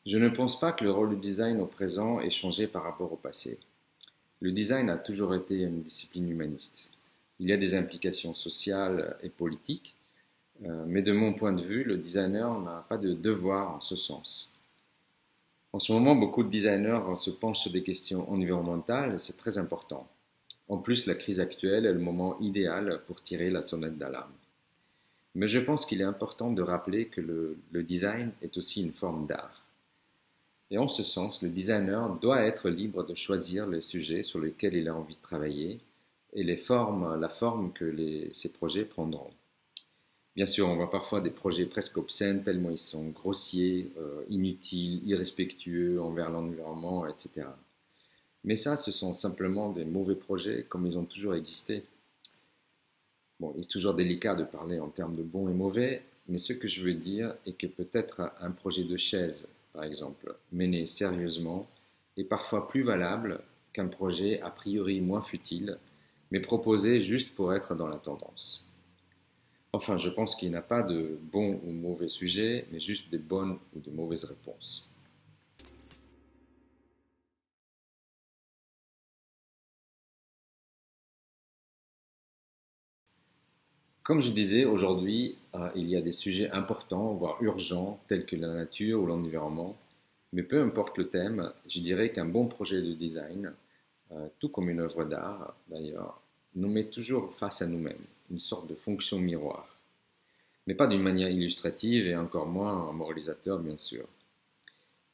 Je ne pense pas que le rôle du design au présent ait changé par rapport au passé. Le design a toujours été une discipline humaniste. Il y a des implications sociales et politiques, mais de mon point de vue, le designer n'a pas de devoir en ce sens. En ce moment, beaucoup de designers se penchent sur des questions environnementales et c'est très important. En plus, la crise actuelle est le moment idéal pour tirer la sonnette d'alarme. Mais je pense qu'il est important de rappeler que le design est aussi une forme d'art. Et en ce sens, le designer doit être libre de choisir les sujets sur lesquels il a envie de travailler et la forme que ces projets prendront. Bien sûr, on voit parfois des projets presque obscènes tellement ils sont grossiers, inutiles, irrespectueux envers l'environnement, etc. Mais ça, ce sont simplement des mauvais projets comme ils ont toujours existé. Bon, il est toujours délicat de parler en termes de bon et mauvais, mais ce que je veux dire est que peut-être un projet de chaise, par exemple, mené sérieusement, est parfois plus valable qu'un projet a priori moins futile, mais proposé juste pour être dans la tendance. Enfin, je pense qu'il n'y a pas de bon ou mauvais sujet, mais juste des bonnes ou de mauvaises réponses. Comme je disais, aujourd'hui, il y a des sujets importants, voire urgents, tels que la nature ou l'environnement. Mais peu importe le thème, je dirais qu'un bon projet de design, tout comme une œuvre d'art d'ailleurs, nous met toujours face à nous-mêmes, une sorte de fonction miroir. Mais pas d'une manière illustrative et encore moins moralisateur, bien sûr.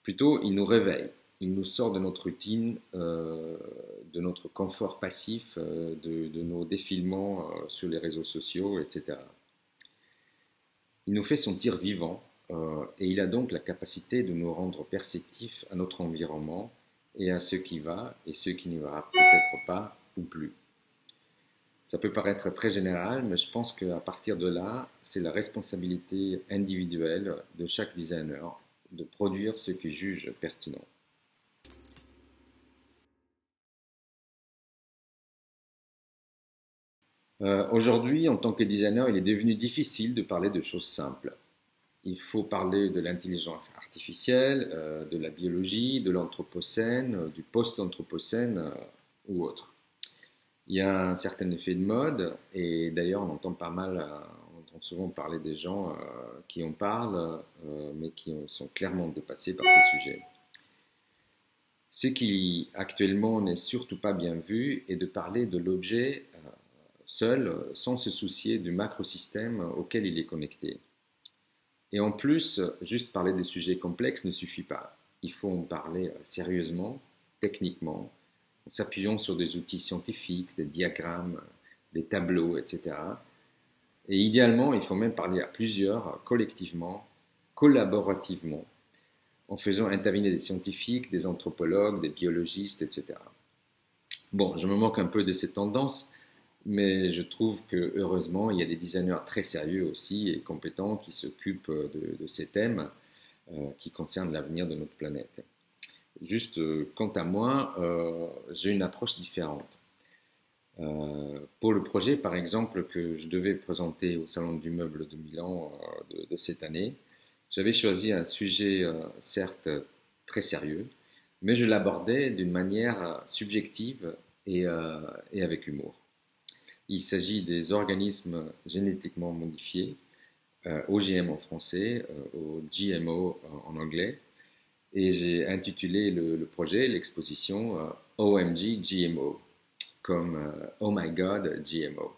Plutôt, il nous réveille, il nous sort de notre routine, de notre confort passif, de nos défilements sur les réseaux sociaux, etc. Il nous fait sentir vivants et il a donc la capacité de nous rendre perceptifs à notre environnement et à ce qui va et ce qui n'y va peut-être pas ou plus. Ça peut paraître très général, mais je pense qu'à partir de là, c'est la responsabilité individuelle de chaque designer de produire ce qu'il juge pertinent. Aujourd'hui, en tant que designer, il est devenu difficile de parler de choses simples. Il faut parler de l'intelligence artificielle, de la biologie, de l'anthropocène, du post-anthropocène ou autre. Il y a un certain effet de mode et d'ailleurs on entend pas mal, on entend souvent parler des gens qui en parlent mais qui sont clairement dépassés par ces sujets. Ce qui actuellement n'est surtout pas bien vu est de parler de l'objet seul sans se soucier du macrosystème auquel il est connecté. Et en plus, juste parler des sujets complexes ne suffit pas. Il faut en parler sérieusement, techniquement, en s'appuyant sur des outils scientifiques, des diagrammes, des tableaux, etc. Et idéalement, il faut même parler à plusieurs, collectivement, collaborativement, en faisant intervenir des scientifiques, des anthropologues, des biologistes, etc. Bon, je me moque un peu de cette tendance, mais je trouve que heureusement, il y a des designers très sérieux aussi et compétents qui s'occupent de ces thèmes qui concernent l'avenir de notre planète. Juste, quant à moi, j'ai une approche différente. Pour le projet, par exemple, que je devais présenter au Salon du Meuble de Milan de cette année, j'avais choisi un sujet certes très sérieux, mais je l'abordais d'une manière subjective et avec humour. Il s'agit des organismes génétiquement modifiés, OGM en français, ou GMO en anglais, et j'ai intitulé le projet, l'exposition, OMG GMO, comme Oh My God GMO.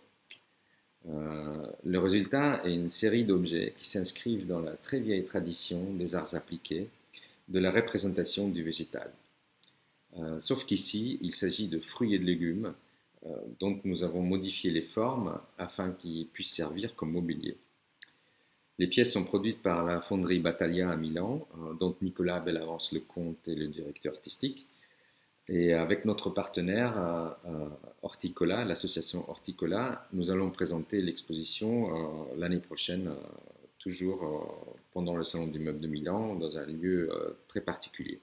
Le résultat est une série d'objets qui s'inscrivent dans la très vieille tradition des arts appliqués de la représentation du végétal. Sauf qu'ici, il s'agit de fruits et de légumes dont nous avons modifié les formes afin qu'ils puissent servir comme mobilier. Les pièces sont produites par la fonderie Battaglia à Milan, dont Nicolas Bellavance-Lecomte est le directeur artistique. Et avec notre partenaire Horticola, l'association Horticola, nous allons présenter l'exposition l'année prochaine, toujours pendant le Salon du Meuble de Milan, dans un lieu très particulier.